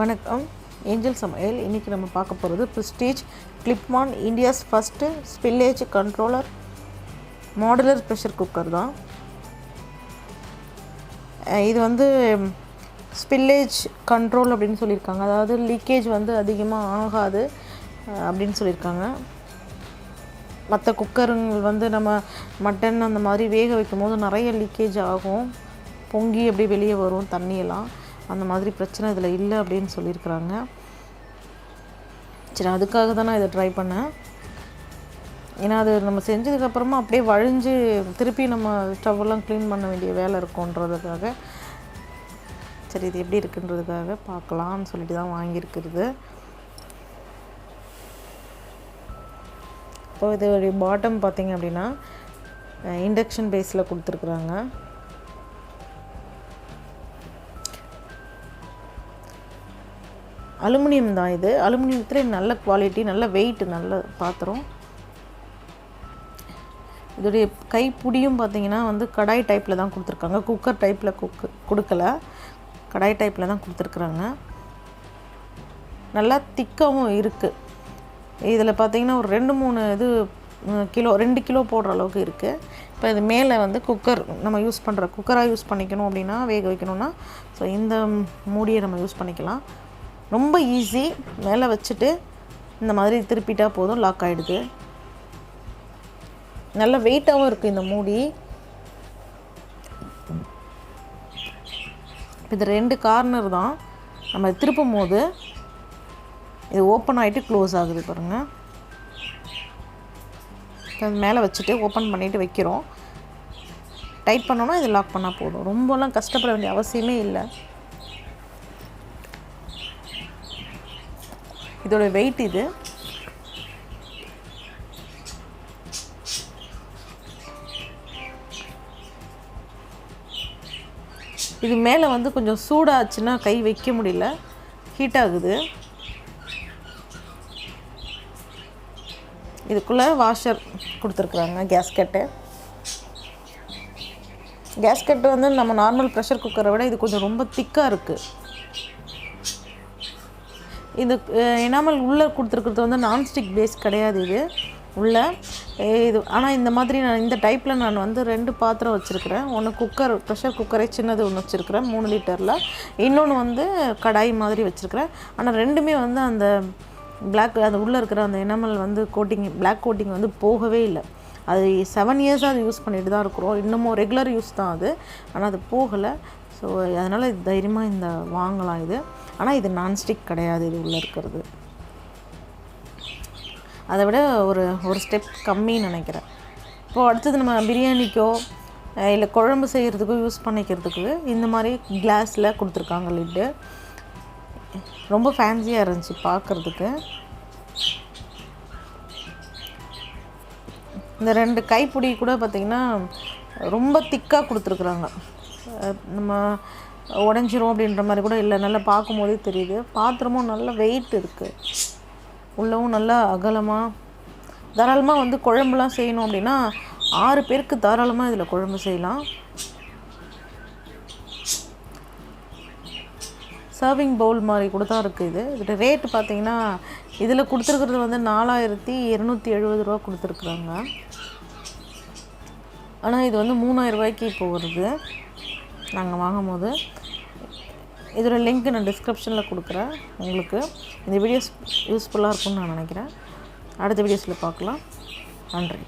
வணக்கம், ஏஞ்சல் சமையல். இன்றைக்கி நம்ம பார்க்க போகிறது prestige Clipmann India's first spillage controller modular pressure cooker தான். இது வந்து ஸ்பில்லேஜ் கண்ட்ரோல் அப்படின்னு சொல்லியிருக்காங்க. அதாவது லீக்கேஜ் வந்து அதிகமாக ஆகாது அப்படின்னு சொல்லியிருக்காங்க. மற்ற குக்கருங்கள் வந்து நம்ம மட்டன் அந்த மாதிரி வேக வைக்கும் போது நிறைய லீக்கேஜ் ஆகும், பொங்கி அப்படியே வெளியே வரும் தண்ணியெல்லாம். அந்த மாதிரி பிரச்சனை இதில் இல்லை அப்படின்னு சொல்லியிருக்கிறாங்க. சரி, அதுக்காக தான் நான் இதை ட்ரை பண்ணேன். ஏன்னா அது நம்ம செஞ்சதுக்கப்புறமா அப்படியே வழிஞ்சு திருப்பி நம்ம ஸ்டவ்வெல்லாம் க்ளீன் பண்ண வேண்டிய வேலை இருக்குன்றதுக்காக, சரி இது எப்படி இருக்குன்றதுக்காக பார்க்கலாம்னு சொல்லிட்டு தான் வாங்கியிருக்கிறது. இப்போ இதோடைய பாட்டம் பார்த்திங்க அப்படின்னா இண்டக்ஷன் பேஸில் கொடுத்துருக்குறாங்க. அலுமினியம் தான் இது. அலுமினியத்தில் நல்ல குவாலிட்டி, நல்ல வெயிட், நல்ல பாத்திரம். இதோடைய கைப்பிடியும் பார்த்திங்கன்னா வந்து கடாய் டைப்பில் தான் கொடுத்துருக்காங்க. குக்கர் டைப்பில் கொடுக்கல, கடாய் டைப்பில் தான் கொடுத்துருக்குறாங்க. நல்லா திக்காகவும் இருக்குது. இதில் பார்த்திங்கன்னா ஒரு 2 கிலோ போடுற அளவுக்கு இருக்குது. இப்போ இது மேலே வந்து குக்கர் நம்ம யூஸ் பண்ணுற குக்கராக யூஸ் பண்ணிக்கணும் அப்படின்னா, வேக வைக்கணும்னா ஸோ இந்த மூடியை நம்ம யூஸ் பண்ணிக்கலாம். ரொம்ப ஈஸி. மேலே வச்சுட்டு இந்த மாதிரி திருப்பிட்டா போதும், லாக் ஆகிடுது. நல்ல வெயிட்டாகவும் இருக்குது இந்த மூடி. இது 2 கார்னர் தான். நம்ம திருப்பும் போது இது ஓப்பன் ஆகிட்டு க்ளோஸ் ஆகுது பாருங்கள். மேலே வச்சுட்டு ஓப்பன் பண்ணிவிட்டு வைக்கிறோம். டைட் பண்ணோன்னா இது லாக் பண்ணால் போதும். ரொம்பலாம் கஷ்டப்பட வேண்டிய அவசியமே இல்லை. இதோட வெயிட் இது. இது மேலே வந்து கொஞ்சம் சூடாச்சுன்னா கை வைக்க முடியல, ஹீட் ஆகுது. இதுக்குள்ளே வாஷர் கொடுத்துருக்குறாங்க, கேஸ்கெட்டு வந்து நம்ம நார்மல் ப்ரெஷர் குக்கரை விட இது கொஞ்சம் ரொம்ப திக்காக இருக்குது. இது எனாமல் உள்ளே கொடுத்துருக்குறது வந்து நான்ஸ்டிக் பேஸ் கிடையாது இது உள்ளே இது. ஆனால் இந்த மாதிரி நான் இந்த டைப்பில் நான் வந்து 2 பாத்திரம் வச்சுருக்கிறேன். ஒன்று குக்கர், ப்ரெஷர் குக்கரே சின்னது ஒன்று வச்சுருக்கிறேன் 3 லிட்டரில். இன்னொன்று வந்து கடாய் மாதிரி வச்சுருக்கிறேன். ஆனால் ரெண்டுமே வந்து அந்த அது உள்ளே இருக்கிற அந்த எனாமல் வந்து பிளாக் கோட்டிங் வந்து போகவே இல்லை. அது 7 இயர்ஸாக அது யூஸ் பண்ணிட்டு தான் இருக்கிறோம். இன்னமும் ரெகுலர் யூஸ் தான் அது, ஆனால் அது போகலை. ஸோ அதனால் இது தைரியமாக இந்த வாங்கலாம் இது. ஆனால் இது நான்ஸ்டிக் கிடையாது இது உள்ளே இருக்கிறது. அதை விட ஒரு ஸ்டெப் கம்மின்னு நினைக்கிறேன். இப்போது அடுத்தது நம்ம பிரியாணிக்கோ இல்லை குழம்பு செய்கிறதுக்கோ யூஸ் பண்ணிக்கிறதுக்கு இந்த மாதிரி கிளாஸில் கொடுத்துருக்காங்க லிட்டு. ரொம்ப ஃபேன்சியாக இருந்துச்சு பார்க்குறதுக்கு. இந்த 2 கைப்பிடி கூட பார்த்திங்கன்னா ரொம்ப திக்காக கொடுத்துருக்குறாங்க. நம்ம உடஞ்சிரும் அப்படின்ற மாதிரி கூட இல்லை, நல்லா பார்க்கும்போதே தெரியுது. பாத்திரமும் நல்ல வெயிட் இருக்குது, உள்ளவும் நல்லா அகலமாக. தாராளமாக வந்து குழம்புலாம் செய்யணும் அப்படின்னா 6 பேருக்கு தாராளமாக இதில் குழம்பு செய்யலாம். சர்விங் பவுல் மாதிரி கூட தான் இருக்குது இது. இதோட ரேட்டு பார்த்திங்கன்னா இதில் கொடுத்துருக்குறது வந்து 4270 ரூபா கொடுத்துருக்குறாங்க. ஆனால் இது வந்து 3000 ரூபாய்க்கு இப்போ வருது நாங்கள் வாங்கும் போது. இதோட லிங்க் நான் டிஸ்கிரிப்ஷனில் கொடுக்குறேன் உங்களுக்கு. இந்த வீடியோஸ் யூஸ்ஃபுல்லாக இருக்கும்னு நான் நினைக்கிறேன். அடுத்த வீடியோஸில் பார்க்கலாம். நன்றி.